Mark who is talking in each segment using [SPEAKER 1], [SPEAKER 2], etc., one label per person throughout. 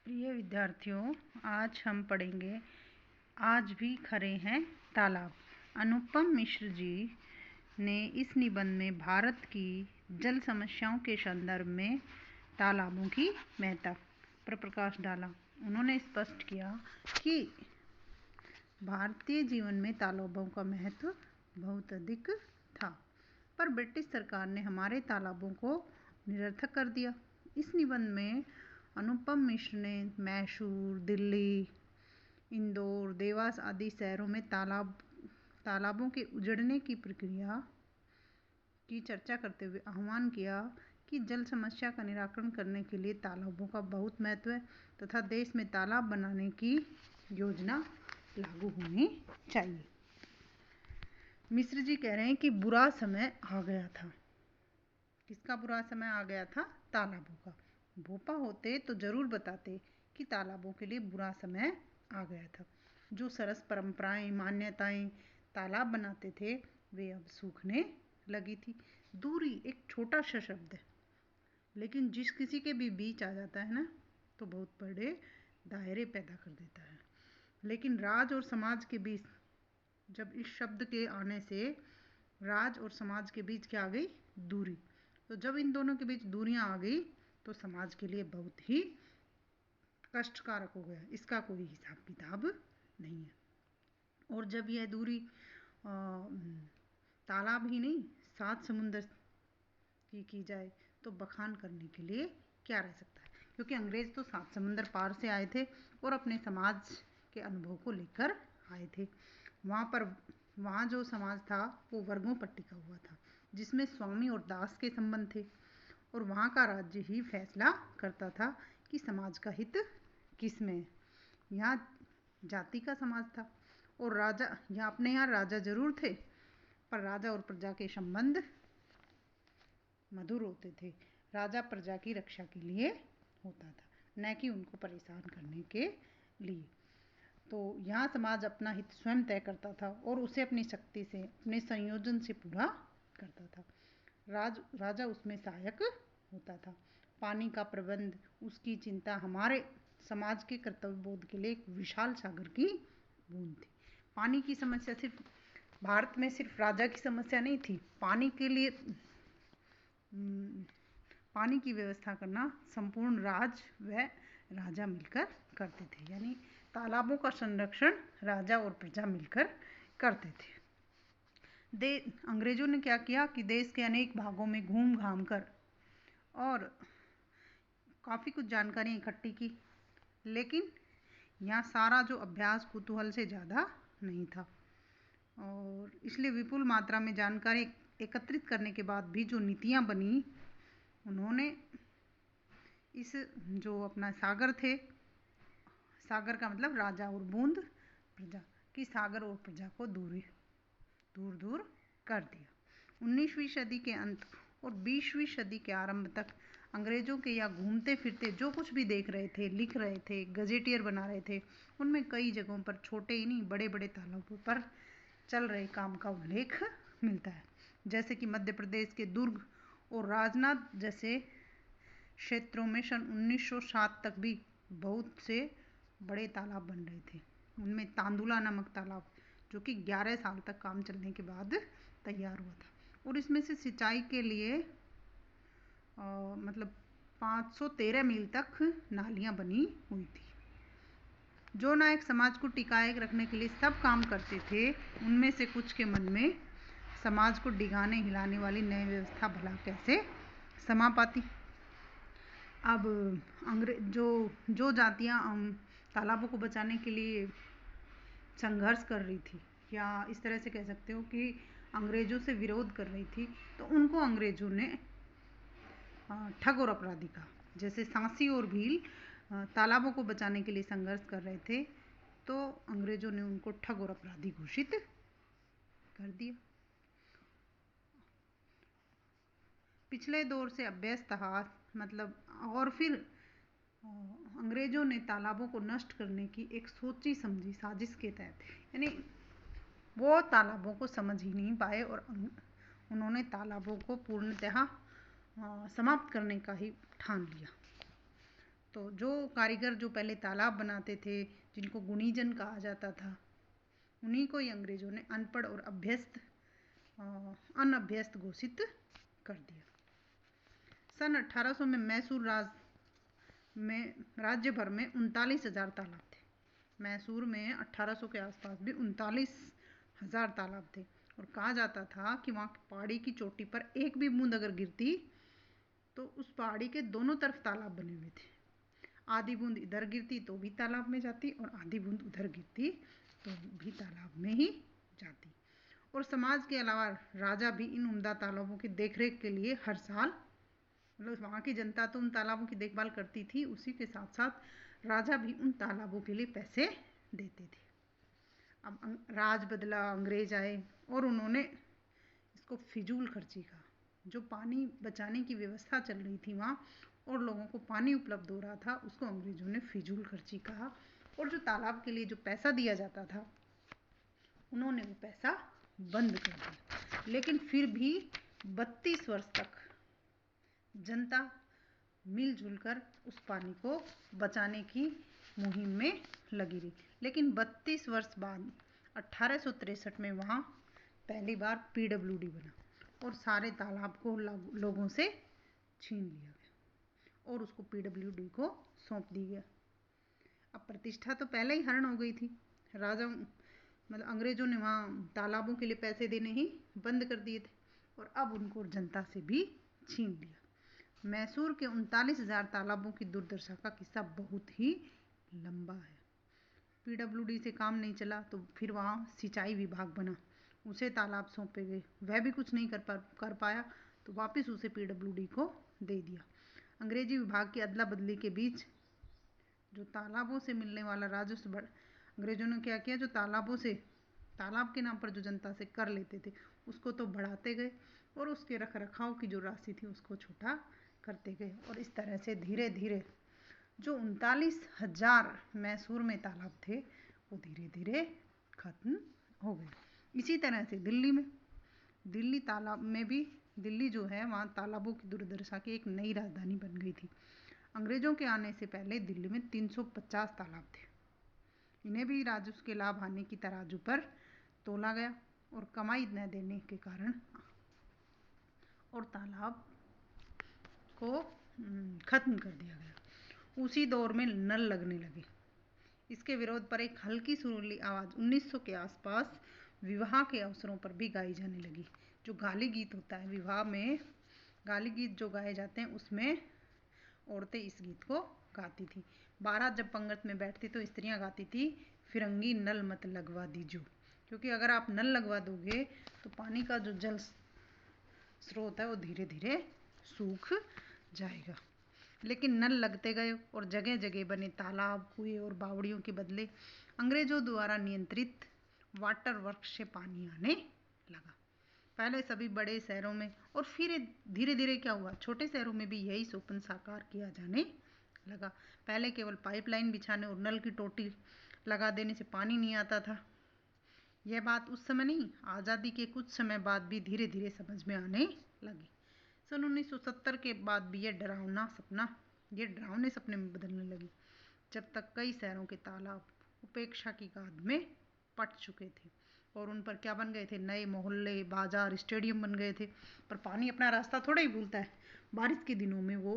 [SPEAKER 1] प्रिय विद्यार्थियों, आज हम पढ़ेंगे आज भी खरे हैं तालाब। अनुपम मिश्र जी ने इस निबंध में भारत की जल समस्याओं के संदर्भ में तालाबों की महत्ता पर प्रकाश डाला। उन्होंने स्पष्ट किया कि भारतीय जीवन में तालाबों का महत्व बहुत अधिक था, पर ब्रिटिश सरकार ने हमारे तालाबों को निरर्थक कर दिया। इस निबंध में अनुपम मिश्र ने मैसूर, दिल्ली, इंदौर, देवास आदि शहरों में तालाबों के उजड़ने की प्रक्रिया की चर्चा करते हुए आह्वान किया कि जल समस्या का निराकरण करने के लिए तालाबों का बहुत महत्व है तथा देश में तालाब बनाने की योजना लागू होनी चाहिए। मिश्र जी कह रहे हैं कि बुरा समय आ गया था। किसका बुरा समय आ गया था? तालाबों का। भोपा होते तो जरूर बताते कि तालाबों के लिए बुरा समय आ गया था। जो सरस परंपराएं, मान्यताएं तालाब बनाते थे वे अब सूखने लगी थी। दूरी एक छोटा सा शब्द है, लेकिन जिस किसी के भी बीच आ जाता है ना तो बहुत बड़े दायरे पैदा कर देता है। लेकिन राज और समाज के बीच, जब इस शब्द के आने से राज और समाज के बीच क्या आ गई? दूरी। तो जब इन दोनों के बीच दूरियां आ गई तो समाज के लिए बहुत ही कष्टकारक हो गया। इसका कोई हिसाब किताब नहीं है। और जब यह दूरी तालाब ही नहीं, 7 समुंदर की जाए तो बखान करने के लिए क्या रह सकता है? क्योंकि अंग्रेज तो 7 समुंदर पार से आए थे और अपने समाज के अनुभव को लेकर आए थे। वहाँ जो समाज था वो वर्गों पर टिका हुआ था, जिसमें स्वामी और दास के संबंध थे, और वहाँ का राज्य ही फैसला करता था कि समाज का हित किस में है। यहाँ जाति का समाज था और अपने यहाँ राजा जरूर थे, पर राजा और प्रजा के संबंध मधुर होते थे। राजा प्रजा की रक्षा के लिए होता था, न कि उनको परेशान करने के लिए। तो यहाँ समाज अपना हित स्वयं तय करता था और उसे अपनी शक्ति से, अपने संयोजन से पूरा करता था। राजा उसमें सहायक होता था। पानी का प्रबंध, उसकी चिंता हमारे समाज के कर्तव्य बोध के लिए एक विशाल सागर की बूंद थी। पानी की समस्या सिर्फ भारत में सिर्फ राजा की समस्या नहीं थी। पानी की व्यवस्था करना संपूर्ण राजा मिलकर करते थे। यानी तालाबों का संरक्षण राजा और प्रजा मिलकर करते थे। अंग्रेजों ने क्या किया कि देश के अनेक भागों में घूम घाम कर और काफ़ी कुछ जानकारी इकट्ठी की, लेकिन यहाँ सारा जो अभ्यास कुतूहल से ज़्यादा नहीं था, और इसलिए विपुल मात्रा में जानकारी एकत्रित करने के बाद भी जो नीतियाँ बनी, उन्होंने इस जो अपना सागर थे, सागर का मतलब राजा और बूंद प्रजा, की सागर और प्रजा को दूर दूर कर दिया। 19वीं सदी के अंत और 20वीं सदी के आरंभ तक अंग्रेजों के यहाँ घूमते फिरते जो कुछ भी देख रहे थे, लिख रहे थे, गजेटियर बना रहे थे, उनमें कई जगहों पर छोटे ही नहीं बड़े बड़े तालाबों पर चल रहे काम का उल्लेख मिलता है। जैसे कि मध्य प्रदेश के दुर्ग और राजनाथ जैसे क्षेत्रों में सन 1907 तक भी बहुत से बड़े तालाब बन रहे थे। उनमें तांदुला नामक तालाब, जो कि 11 साल तक काम चलने के बाद तैयार हुआ था, और इसमें से सिंचाई के लिए मतलब 513 मील तक नालियां बनी हुई थी। जो नायक समाज को टिकाए रखने के लिए सब काम करते थे, उनमें से कुछ के मन में समाज को डिगाने हिलाने वाली नई व्यवस्था भला कैसे समा पाती। अब जो जातियाँ तालाबों को बचाने के लिए संघर्ष कर रही थी, या इस तरह से कह सकते हो कि अंग्रेजों से विरोध कर रही थी, तो उनको अंग्रेजों ने ठग और अपराधी कहा। जैसे सांसी और भील तालाबों को बचाने के लिए संघर्ष कर रहे थे, तो अंग्रेजों ने उनको ठग और अपराधी घोषित कर दिया। पिछले दौर से अभ्यस्त मतलब, और फिर अंग्रेजों ने तालाबों को नष्ट करने की एक सोची समझी साजिश के तहत, यानी वो तालाबों को समझ ही नहीं पाए और उन्होंने तालाबों को पूर्णतः समाप्त करने का ही ठान लिया। तो जो कारीगर जो पहले तालाब बनाते थे, जिनको गुणीजन कहा जाता था, उन्हीं को ही अंग्रेज़ों ने अनपढ़ और अनअभ्यस्त घोषित कर दिया। सन 1800 में मैसूर राज्य भर में 39,000 तालाब थे। मैसूर में 1800 के आसपास भी 39,000 तालाब थे और कहा जाता था कि वहाँ पहाड़ी की चोटी पर एक भी बूंद अगर गिरती तो उस पहाड़ी के दोनों तरफ तालाब बने हुए थे। आधी बूंद इधर गिरती तो भी तालाब में जाती और आधी बूंद उधर गिरती तो भी तालाब में ही जाती। और समाज के अलावा राजा भी इन उम्दा तालाबों की देखरेख के लिए हर साल, मतलब वहाँ की जनता तो उन तालाबों की देखभाल करती थी, उसी के साथ साथ राजा भी उन तालाबों के लिए पैसे देते थे। अब राज बदला, अंग्रेज आए और उन्होंने इसको फिजूल खर्ची कहा। जो पानी बचाने की व्यवस्था चल रही थी वहाँ और लोगों को पानी उपलब्ध हो रहा था, उसको अंग्रेजों ने फिजूल खर्ची कहा। और जो तालाब के लिए जो पैसा दिया जाता था, उन्होंने वो पैसा बंद कर दिया। लेकिन फिर भी 32 वर्ष तक जनता मिलजुल कर उस पानी को बचाने की मुहिम में लगी रही। लेकिन 32 वर्ष बाद 1863 में वहाँ पहली बार पीडब्ल्यूडी बना और सारे तालाब को लोगों से छीन लिया गया और उसको पीडब्ल्यूडी को सौंप दी गया। अब प्रतिष्ठा तो पहले ही हरण हो गई थी। राजा मतलब अंग्रेजों ने वहाँ तालाबों के लिए पैसे देने ही बंद कर दिए थे और अब उनको जनता से भी छीन लिया। मैसूर के 39,000 तालाबों की दुर्दशा का किस्सा बहुत ही लंबा है। पीडब्ल्यूडी से काम नहीं चला तो फिर वहाँ सिंचाई विभाग बना, उसे तालाब सौंपे गए, वह भी कुछ नहीं कर पाया तो वापस उसे पीडब्ल्यूडी को दे दिया। अंग्रेजी विभाग की अदला बदली के बीच जो तालाबों से मिलने वाला राजस्व अंग्रेजों ने क्या किया, जो तालाब के नाम पर जो जनता से कर लेते थे उसको तो बढ़ाते गए और उसके रख रखाव की जो राशि थी उसको छोटा करते गए और इस तरह से धीरे धीरे जो 39,000 मैसूर में तालाब थे वो धीरे धीरे खत्म हो गए। इसी तरह से दिल्ली जो है वहाँ तालाबों की दुर्दशा की एक नई राजधानी बन गई थी। अंग्रेजों के आने से पहले दिल्ली में 350 तालाब थे। इन्हें भी राजस्व के लाभ हानि की तराजू पर तोला गया और कमाई न देने के कारण और तालाब को खत्म कर दिया गया। उसी दौर में नल लगने लगे। इसके विरोध पर एक हल्की सुरीली आवाज़ 1900 के आसपास विवाह के अवसरों पर भी गाई जाने लगी। जो गाली गीत होता है विवाह में, गाली गीत जो गाए जाते हैं उसमें औरतें इस गीत को गाती थी। बारात जब पंगत में बैठती तो स्त्रियां गाती थी, फिरंगी नल मत लगवा दीजो, क्योंकि अगर आप नल लगवा दोगे तो पानी का जो जल स्रोत है वो धीरे धीरे सूख जाएगा। लेकिन नल लगते गए और जगह जगह बने तालाब, कुएं और बावड़ियों के बदले अंग्रेजों द्वारा नियंत्रित वाटर वर्क्स से पानी आने लगा। पहले सभी बड़े शहरों में और फिर धीरे धीरे क्या हुआ, छोटे शहरों में भी यही स्वप्न साकार किया जाने लगा। पहले केवल पाइपलाइन बिछाने और नल की टोटी लगा देने से पानी नहीं आता था। यह बात उस समय नहीं, आज़ादी के कुछ समय बाद भी धीरे धीरे समझ में आने लगी। सन 1970 के बाद भी ये डरावने सपने में बदलने लगी, जब तक कई शहरों के तालाब उपेक्षा की गाद में पट चुके थे और उन पर क्या बन गए थे, नए मोहल्ले, बाजार, स्टेडियम बन गए थे। पर पानी अपना रास्ता थोड़ा ही भूलता है। बारिश के दिनों में वो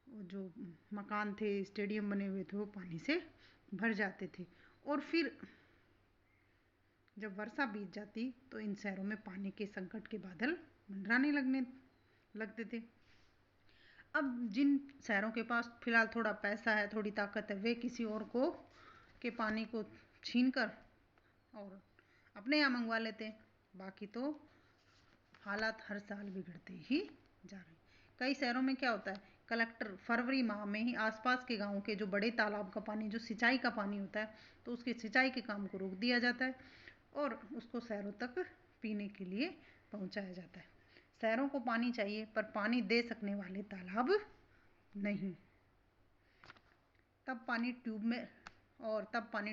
[SPEAKER 1] जो मकान थे, स्टेडियम बने हुए थे, वो पानी से भर जाते थे और फिर जब वर्षा बीत जाती तो इन शहरों में पानी के संकट के बादल मंडराने लगते थे। अब जिन शहरों के पास फिलहाल थोड़ा पैसा है, थोड़ी ताकत है, वे किसी और को के पानी को छीन कर और अपने यहाँ मंगवा लेते हैं। बाकी तो हालात हर साल बिगड़ते ही जा रहे हैं। कई शहरों में क्या होता है, कलेक्टर फरवरी माह में ही आसपास के गांवों के जो बड़े तालाब का पानी, जो सिंचाई का पानी होता है, तो उसके सिंचाई के काम को रोक दिया जाता है और उसको शहरों तक पीने के लिए पहुंचाया जाता है। शहरों को पानी चाहिए पर पानी दे सकने वाले तालाब नहीं। तब पानी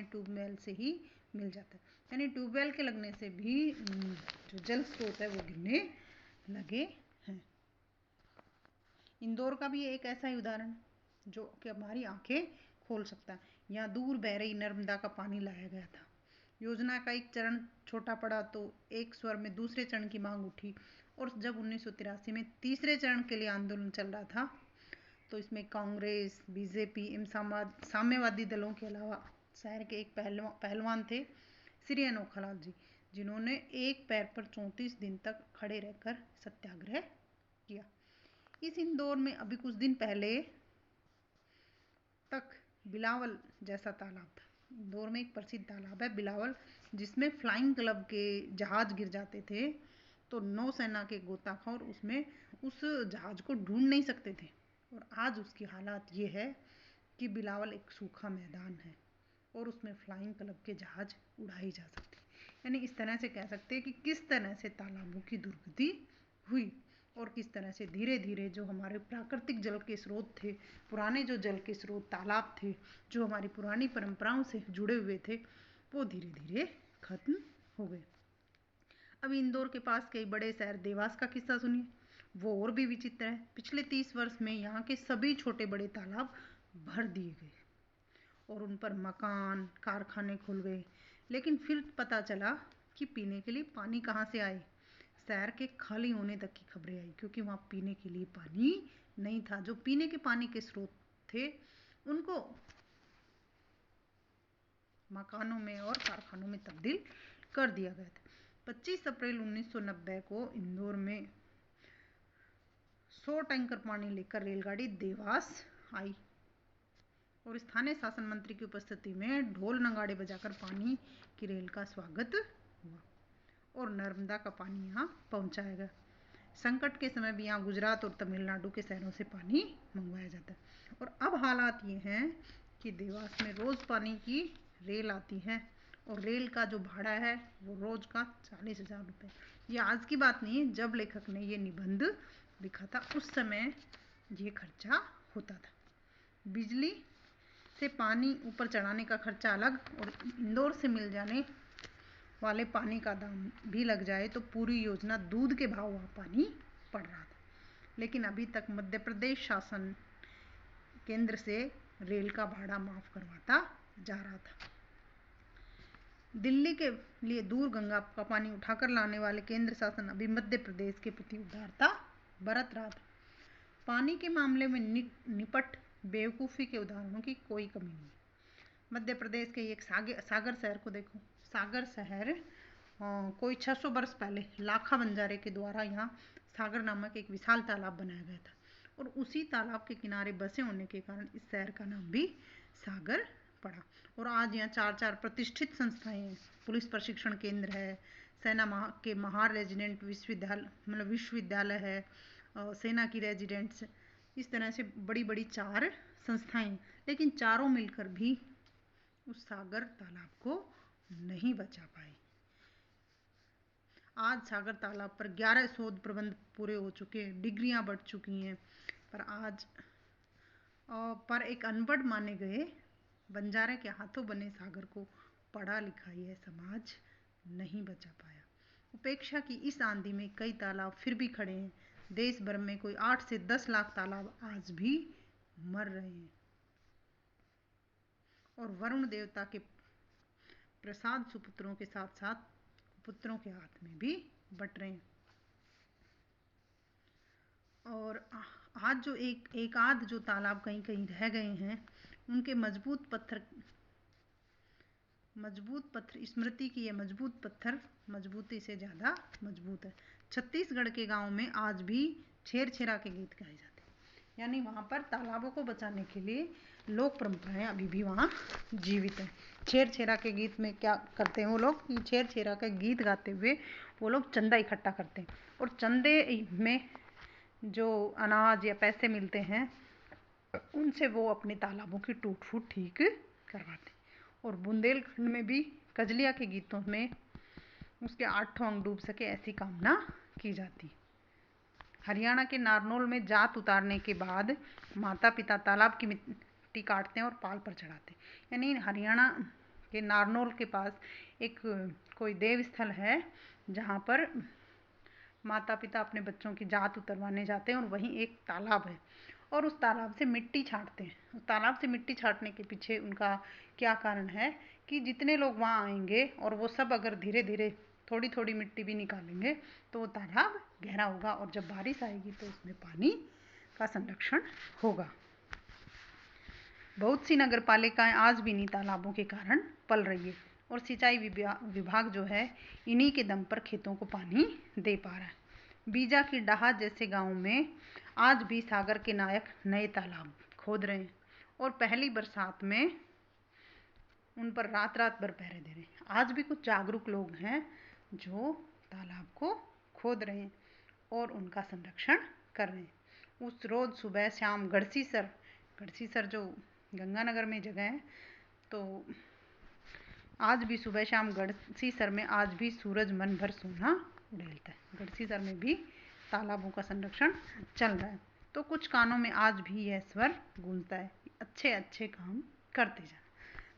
[SPEAKER 1] ट्यूबवेल से ही मिल जाता है। यानी ट्यूबवेल के लगने से भी जो जल स्रोत है वो गिरने लगे हैं। इंदौर का भी एक ऐसा ही उदाहरण, जो कि हमारी आंखें खोल सकता है। यहाँ दूर बह रही नर्मदा का पानी लाया गया था। योजना का एक चरण छोटा पड़ा तो एक स्वर में दूसरे चरण की मांग उठी, और जब 1983 में तीसरे चरण के लिए आंदोलन चल रहा था तो इसमें कांग्रेस, बीजेपी एवं साम्यवादी दलों के अलावा शहर के एक पहलवान थे श्री अनोखालाल जी, जिन्होंने एक पैर पर 34 दिन तक खड़े रहकर सत्याग्रह किया। इस इंदौर में अभी कुछ दिन पहले तक बिलावल जैसा तालाब था। इंदौर में एक प्रसिद्ध तालाब है बिलावल, जिसमें फ्लाइंग क्लब के जहाज गिर जाते थे तो नौसेना के गोताखोर उसमें उस जहाज को ढूंढ नहीं सकते थे। और आज उसकी हालत ये है कि बिलावल एक सूखा मैदान है और उसमें फ्लाइंग क्लब के जहाज उड़ाए जा सकते हैं। यानी इस तरह से कह सकते हैं कि किस तरह से तालाबों की दुर्गति हुई और किस तरह से धीरे धीरे जो हमारे प्राकृतिक जल के स्रोत थे, पुराने जो जल के स्रोत तालाब थे, जो हमारी पुरानी परंपराओं से जुड़े हुए थे, वो धीरे धीरे खत्म हो गए। अब इंदौर के पास कई बड़े शहर देवास का किस्सा सुनिए, वो और भी विचित्र है। पिछले 30 वर्ष में यहाँ के सभी छोटे बड़े तालाब भर दिए गए और उन पर मकान, कारखाने खुल गए। लेकिन फिर पता चला कि पीने के लिए पानी कहाँ से आए। शहर के खाली होने तक की खबरें आई, क्योंकि वहाँ पीने के लिए पानी नहीं था। जो पीने के पानी के स्रोत थे उनको मकानों में और कारखानों में तब्दील कर दिया गया था। 25 अप्रैल 1990 को इंदौर में 100 टैंकर पानी लेकर रेलगाड़ी देवास आई और स्थानीय शासन मंत्री की उपस्थिति में ढोल नगाड़े बजाकर पानी की रेल का स्वागत हुआ और नर्मदा का पानी यहाँ पहुँचाया गया। संकट के समय भी यहाँ गुजरात और तमिलनाडु के शहरों से पानी मंगवाया जाता है। और अब हालात ये हैं कि देवास में रोज़ पानी की रेल आती है और रेल का जो भाड़ा है वो रोज़ का 40,000 रुपये। ये आज की बात नहीं है, जब लेखक ने ये निबंध लिखा था उस समय ये खर्चा होता था। बिजली से पानी ऊपर चढ़ाने का खर्चा अलग, और इंदौर से मिल जाने वाले पानी का दाम भी लग जाए तो पूरी योजना दूध के भाव वहाँ पानी पड़ रहा था। लेकिन अभी तक मध्य प्रदेश शासन केंद्र से रेल का भाड़ा माफ़ करवाता जा रहा था। दिल्ली के लिए दूर गंगा का पानी उठाकर लाने वाले केंद्र शासन अभी मध्य प्रदेश के प्रति उदारता बरत रहा था। पानी के मामले में निपट बेवकूफ़ी के उदाहरणों की कोई कमी नहीं। मध्य प्रदेश के एक सागर शहर को देखो। सागर शहर कोई 600 वर्ष पहले लाखा बंजारे के द्वारा यहाँ सागर नामक एक विशाल तालाब बनाया गया था और उसी तालाब के किनारे बसे होने के कारण इस शहर का नाम भी सागर पड़ा। और आज यहाँ 4 प्रतिष्ठित संस्थाएं हैं। पुलिस प्रशिक्षण केंद्र है, सेना के महार रेजिडेंट विश्वविद्यालय है, सेना की रेजिडेंट्स, इस तरह से बड़ी बड़ी 4 संस्थाएं। लेकिन चारों मिलकर भी उस सागर तालाब को नहीं बचा पाए। आज सागर तालाब पर 11 शोध प्रबंध पूरे हो चुके हैं, डिग्रियां बढ़ चुकी हैं, पर एक अनपढ़ माने गए बंजारे के हाथों बने सागर को पढ़ा लिखा यह समाज नहीं बचा पाया। उपेक्षा की इस आंधी में कई तालाब फिर भी खड़े हैं। देश भर में कोई 8 से 10 लाख तालाब आज भी मर रहे हैं और वरुण देवता के प्रसाद सुपुत्रों के साथ साथ पुत्रों के हाथ में भी बट रहे हैं। और आज जो एक आध जो तालाब कहीं कहीं रह गए हैं, उनके मजबूत पत्थर स्मृति की ये मजबूत पत्थर मजबूती से ज़्यादा मजबूत है। छत्तीसगढ़ के गांव में आज भी छेरछेरा के गीत गाए जाते हैं, यानी वहाँ पर तालाबों को बचाने के लिए लोक परंपराएं अभी भी वहाँ जीवित हैं। छेरछेरा के गीत में क्या करते हैं वो लोग, छेरछेरा का गीत गाते हुए वो लोग चंदा इकट्ठा करते हैं और चंदे में जो अनाज या पैसे मिलते हैं उनसे वो अपने तालाबों की टूट फूट ठीक करवाते हैं। और बुंदेलखंड में भी कजलिया के गीतों में उसके 8 अंग डूब सके ऐसी कामना की जाती। हरियाणा के नारनौल में जात उतारने के बाद माता पिता तालाब की मिट्टी काटते हैं और पाल पर चढ़ाते हैं। यानी हरियाणा के नारनौल के पास एक कोई देव स्थल है जहाँ पर माता पिता अपने बच्चों की जात उतरवाने जाते हैं और वहीं एक तालाब है और उस तालाब से मिट्टी छांटते हैं। उस तालाब से मिट्टी छांटने के पीछे उनका क्या कारण है कि जितने लोग वहाँ आएंगे और वो सब अगर धीरे धीरे थोड़ी थोड़ी मिट्टी भी निकालेंगे तो वो तालाब गहरा होगा और जब बारिश आएगी तो उसमें पानी का संरक्षण होगा। बहुत सी नगर पालिकाएं आज भी इन्हीं तालाबों के कारण पल रही है और सिंचाई विभाग जो है इन्हीं के दम पर खेतों को पानी दे पा रहा है। बीजा की डाहा जैसे गांव में आज भी सागर के नायक नए तालाब खोद रहे हैं और पहली बरसात में उन पर रात रात भर पहरे दे रहे हैं। आज भी कुछ जागरूक लोग हैं जो तालाब को खोद रहे हैं और उनका संरक्षण कर रहे हैं। उस रोज़ सुबह शाम गढ़सीसर जो गंगानगर में जगह है, तो आज भी सुबह शाम गढ़सीसर में आज भी सूरज मन भर सोना उड़ेलता है। गढ़सीसर में भी तालाबों का संरक्षण चल रहा है। तो कुछ कानों में आज भी यह स्वर गूंजता है, अच्छे अच्छे काम करते जाना।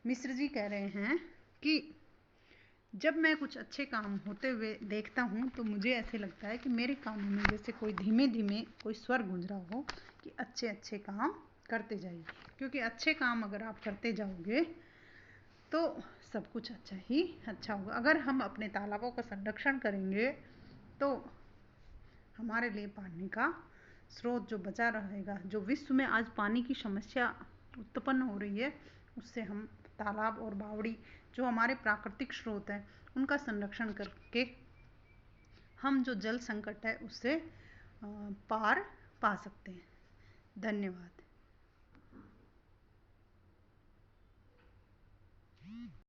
[SPEAKER 1] मिश्र जी कह रहे हैं कि जब मैं कुछ अच्छे काम होते हुए देखता हूँ तो मुझे ऐसे लगता है कि मेरे कानों में जैसे कोई धीमे धीमे कोई स्वर गूंज रहा हो कि अच्छे अच्छे काम करते जाइए, क्योंकि अच्छे काम अगर आप करते जाओगे तो सब कुछ अच्छा ही अच्छा होगा। अगर हम अपने तालाबों का संरक्षण करेंगे तो हमारे लिए पानी का स्रोत जो बचा रहेगा, जो विश्व में आज पानी की समस्या उत्पन्न हो रही है, उससे हम तालाब और बावड़ी जो हमारे प्राकृतिक स्रोत हैं उनका संरक्षण करके हम जो जल संकट है उससे पार पा सकते हैं। धन्यवाद।